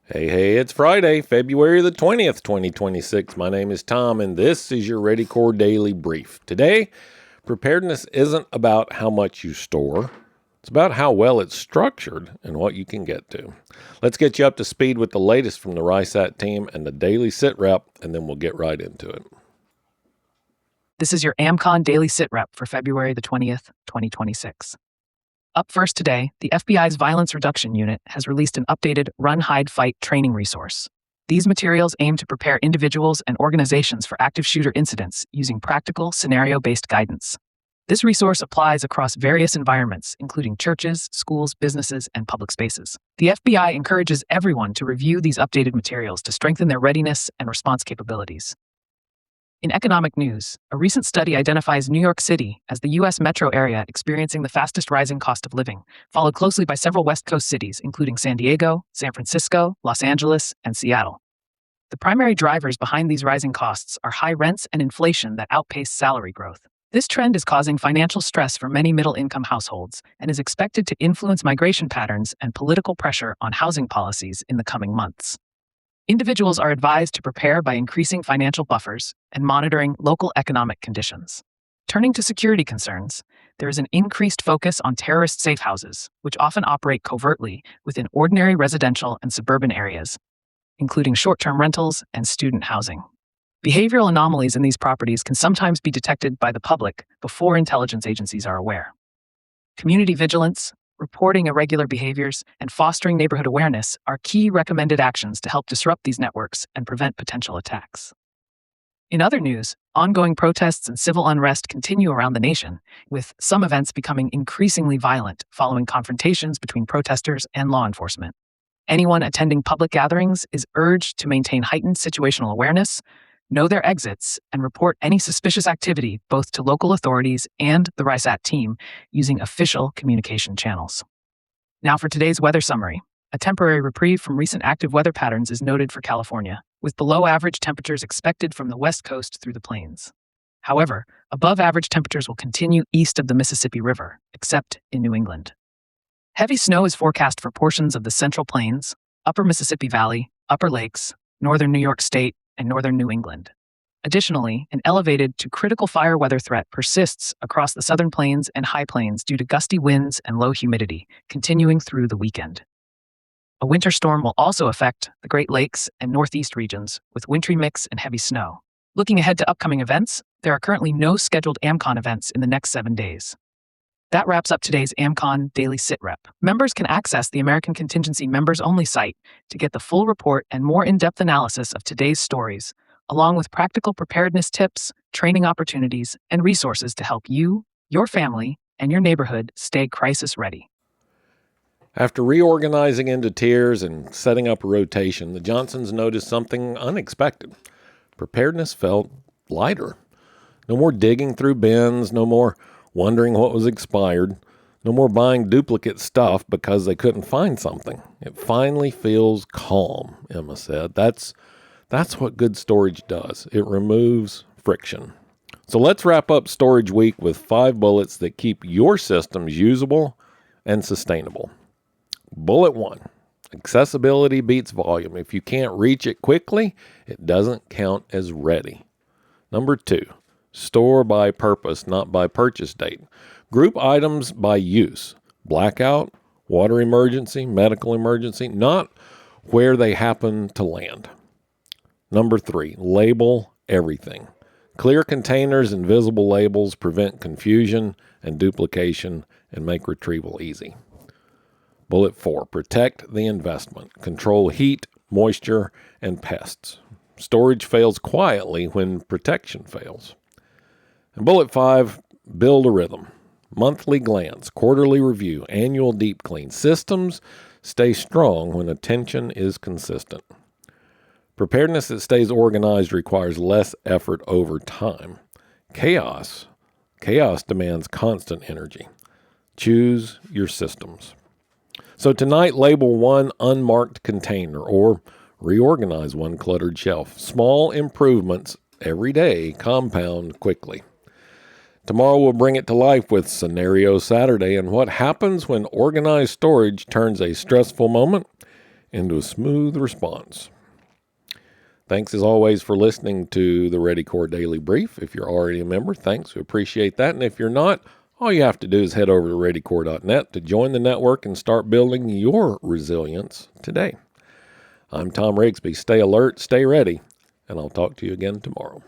Hey, it's Friday, February the 20th, 2026. My name is Tom, and this is your Ready Core Daily Brief. Today, preparedness isn't about how much you store. It's about how well it's structured and what you can get to. Let's get you up to speed with the latest from the RISAT team and the daily sit rep, and then we'll get right into it. This is your AMCON Daily Sit Rep for February the 20th, 2026. Up first today, the FBI's Violence Reduction Unit has released an updated Run, Hide, Fight training resource. These materials aim to prepare individuals and organizations for active shooter incidents using practical, scenario-based guidance. This resource applies across various environments, including churches, schools, businesses, and public spaces. The FBI encourages everyone to review these updated materials to strengthen their readiness and response capabilities. In economic news, a recent study identifies New York City as the U.S. metro area experiencing the fastest rising cost of living, followed closely by several West Coast cities, including San Diego, San Francisco, Los Angeles, and Seattle. The primary drivers behind these rising costs are high rents and inflation that outpace salary growth. This trend is causing financial stress for many middle-income households and is expected to influence migration patterns and political pressure on housing policies in the coming months. Individuals are advised to prepare by increasing financial buffers and monitoring local economic conditions. Turning to security concerns, there is an increased focus on terrorist safe houses, which often operate covertly within ordinary residential and suburban areas, including short-term rentals and student housing. Behavioral anomalies in these properties can sometimes be detected by the public before intelligence agencies are aware. Community vigilance, reporting irregular behaviors, and fostering neighborhood awareness are key recommended actions to help disrupt these networks and prevent potential attacks. In other news, ongoing protests and civil unrest continue around the nation, with some events becoming increasingly violent following confrontations between protesters and law enforcement. Anyone attending public gatherings is urged to maintain heightened situational awareness, know their exits, and report any suspicious activity both to local authorities and the RISAT team using official communication channels. Now for today's weather summary. A temporary reprieve from recent active weather patterns is noted for California, with below-average temperatures expected from the West Coast through the plains. However, above-average temperatures will continue east of the Mississippi River, except in New England. Heavy snow is forecast for portions of the Central Plains, Upper Mississippi Valley, Upper Lakes, northern New York State, and northern New England. Additionally, an elevated to critical fire weather threat persists across the southern plains and high plains due to gusty winds and low humidity, continuing through the weekend. A winter storm will also affect the Great Lakes and Northeast regions with wintry mix and heavy snow. Looking ahead to upcoming events, there are currently no scheduled AMCON events in the next 7 days. That wraps up today's AMCON Daily Sit Rep. Members can access the American Contingency Members-Only site to get the full report and more in-depth analysis of today's stories, along with practical preparedness tips, training opportunities, and resources to help you, your family, and your neighborhood stay crisis ready. After reorganizing into tiers and setting up a rotation, the Johnsons noticed something unexpected. Preparedness felt lighter. No more digging through bins, no more wondering what was expired, no more buying duplicate stuff because they couldn't find something. It finally feels calm, Emma said. That's what good storage does. It removes friction. So let's wrap up Storage Week with 5 bullets that keep your systems usable and sustainable. Bullet 1, accessibility beats volume. If you can't reach it quickly, it doesn't count as ready. Number 2, store by purpose, not by purchase date. Group items by use. Blackout, water emergency, medical emergency, not where they happen to land. Number 3, label everything. Clear containers and visible labels prevent confusion and duplication and make retrieval easy. Bullet 4, protect the investment. Control heat, moisture, and pests. Storage fails quietly when protection fails. And bullet 5, build a rhythm. Monthly glance, quarterly review, annual deep clean. Systems stay strong when attention is consistent. Preparedness that stays organized requires less effort over time. Chaos demands constant energy. Choose your systems. So tonight, label one unmarked container or reorganize one cluttered shelf. Small improvements every day compound quickly. Tomorrow we'll bring it to life with Scenario Saturday and what happens when organized storage turns a stressful moment into a smooth response. Thanks as always for listening to the Ready Corps Daily Brief. If you're already a member, thanks. We appreciate that. And if you're not, all you have to do is head over to readycorps.net to join the network and start building your resilience today. I'm Tom Rigsby. Stay alert, stay ready, and I'll talk to you again tomorrow.